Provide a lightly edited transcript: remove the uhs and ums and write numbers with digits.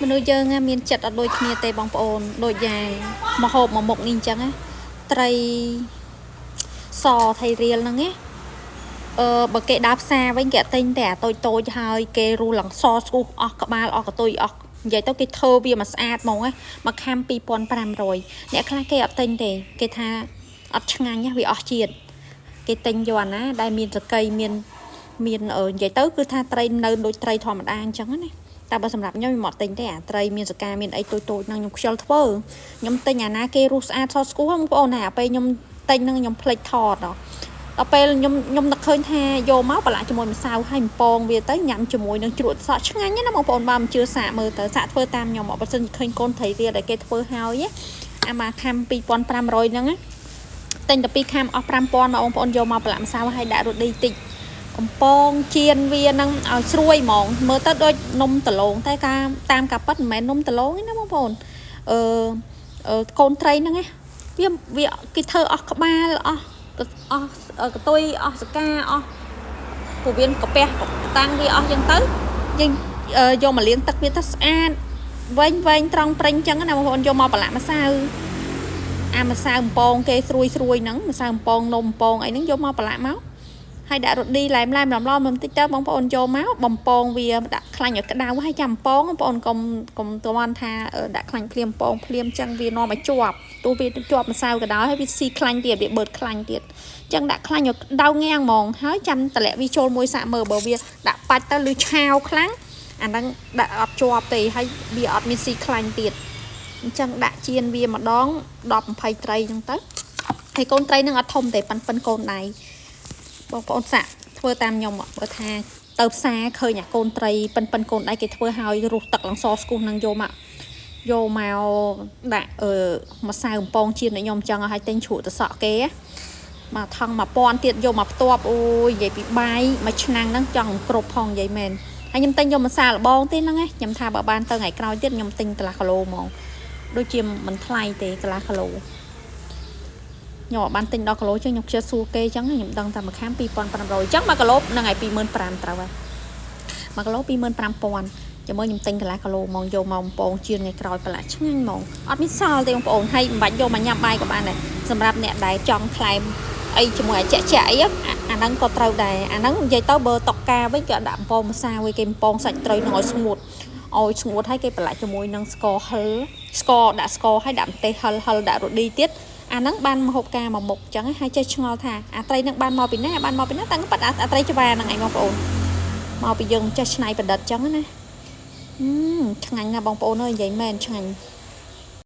មនុស្សយើងមានចិត្តអត់ដូចគ្នាទេបងប្អូនដូចយ៉ាងមកហូបមកមុខនេះអញ្ចឹងណាត្រីសថៃរៀលហ្នឹងណាបើគេដើរផ្សារវិញគេទិញតែអាតូចតូចហើយគេរស់ឡើងសស្គូសអស់ក្បាលអស់កតុយអស់និយាយទៅគេធ្វើវាមកស្អាតហ្មងណាមកខាំ2500អ្នកខ្លះគេអត់ទិញទេគេថាអត់ឆ្ងាញ់វាអស់ជាតិគេទិញយកណាដែលមានសកៃមាននិយាយទៅគឺថាត្រីនៅដូចត្រីធម្មតាអញ្ចឹងណាតែបើសម្រាប់ខ្ញុំមកទិញទេអាត្រីមានសកាមានអីតូចតូចហ្នឹងខ្ញុំខ្ជិលធ្វើខ្ញុំទិញអាណាគេរស់ស្អាតសស្គូបងប្អូនណាពេលខ្ញុំទិញហ្នឹងខ្ញុំភ្លេចថតដល់ពេលខ្ញុំនឹកឃើញថាយកមកប្រឡាក់ជាមួយម្សៅហើយបំពងវាទៅញ៉ាំជាមួយនឹងជ្រក់សក់ឆ្ងាញ់ណាបងប្អូនបើមិនជឿសាកមើលទៅសាកធ្វើតាមខ្ញុំបើសិនឃើញកូនត្រីរៀលដែលគេធ្វើហើយអាមកខាំ2500ហ្នឹងទិញតែ2ខាំអស់5000បងប្អូនយកមកប្រឡាក់ម្សៅហើយដាក់រ៉ូឌីតិចកំពងជៀនវានឹងឲ្យស្រួយហ្មងមើលទៅដូចនំដលងតែតាមការប៉ັດមិនមែននំដលងទេណាបងប្អូនកូនត្រីហ្នឹងវាគេធ្វើអស់ក្បាលអស់កតុយអស់សកាអស់ពោះវាកាពះតាំងវាអស់ចឹងទៅយើងយកមកលាងទឹកវាទៅស្អាតវែងត្រង់ប្រេងចឹងណាបងប្អូនយកមកប្រឡាក់ម្សៅអាម្សៅបំពងគេស្រួយហ្នឹងម្សៅបំពងនំបំពងអីហ្នឹងយកមកប្រឡាក់មកហើយដាក់រ៉ូឌីឡែមបន្តិចទៅបងប្អូនចូលមកបំពងវាដាក់ខ្លាញ់ឲ្យក្តៅហើយចាំបំពងបងប្អូនកុំទាន់ថាដាក់ខ្លាញ់ភ្លាមបំពងភ្លាមចឹងវានាំឲ្យជាប់ទោះវាជាប់ម្សៅក៏ដោយហើយវាស៊ីខ្លាញ់ទៀតវាបឺតខ្លាញ់ទៀតចឹងដាក់ខ្លាញ់ឲ្យក្តៅងាងហ្មងហើយចាំតម្លាក់វាចូលមួយសាក់មើលបើវាដាក់បាច់ទៅលឺឆាវខ្លាំងអាហ្នឹងដាក់អត់ជាប់ទេហើយវាអត់មានស៊ីខ្លាញ់ទៀតអញ្ចឹងដាក់ជៀនវាម្ដង10 20ត្រីចឹងទៅហើយកូនត្រីហ្នឹងអត់ធំទេប៉ិនកូនដៃបងប្អូនសាក់ធ្វើតាមខ្ញុំបើថាទៅផ្សារឃើញអាកូនត្រីប៉ិនកូនដៃគេធ្វើឲ្យរស់ទឹកឡើងសស្គូសនឹងយកមកដាក់ម្សៅបំពងជៀនឲ្យខ្ញុំចឹងឲ្យទិញជ្រក់ទៅសក់គេមកថង1000ទៀតយកមកផ្ទាប់អូយនិយាយពីបាយមួយឆ្នាំងហ្នឹងចង់គ្រប់ផងនិយាយមែនហើយខ្ញុំទិញយកម្សៅលបងទេហ្នឹងខ្ញុំថាបើបានទៅថ្ងៃក្រោយទៀតខ្ញុំទិញកន្លះគីឡូហ្មងដូចជាមិនថ្លៃទេកន្លះគីឡូខ្ញុំបានទិញ10គីឡូចឹងខ្ញុំខ្ជិលសួរគេចឹងខ្ញុំដឹងតែមួយខាំ2500ចឹង1គីឡូនឹងឲ្យ25000ត្រូវហើយ1គីឡូ25000ចាំមើលខ្ញុំទិញកន្លះគីឡូហ្មងយកមកបំពងជៀនថ្ងៃក្រោយប្រឡាក់ឆ្ងាញ់ហ្មងអត់មានសល់ទេបងប្អូនហើយមិនបាច់យកមកញ៉ាំបាយក៏បានដែរសម្រាប់អ្នកដែលចង់ថ្លែមអីជាមួយអាចាក់អីអាហ្នឹងក៏ត្រូវដែរអាហ្នឹងនិយាយទៅបើតុកកាវិញគេដាក់បំពងម្សៅគេបំពងសាច់ត្រីនឹងឲ្យស្ងួតហើយគេប្រឡាក់ជាមួយនឹងស្ករហឹរដាក់ស្ករហើយដាក់ម្ទេសហឹរដាក់រ៉ូឌីទៀតអាហ្នឹងបានមកហូបការមួយមុខចឹងហើយចេះឆ្ងល់ថាអាត្រីហ្នឹងបានមកពីណាតាំងប៉ាត់អាត្រីច្បាហ្នឹងឯងបងប្អូនមកពីយើងចេះច្នៃប្រឌិតចឹងណាឆ្ងាញ់ណាស់បងប្អូនអើយនិយាយមែនឆ្ងាញ់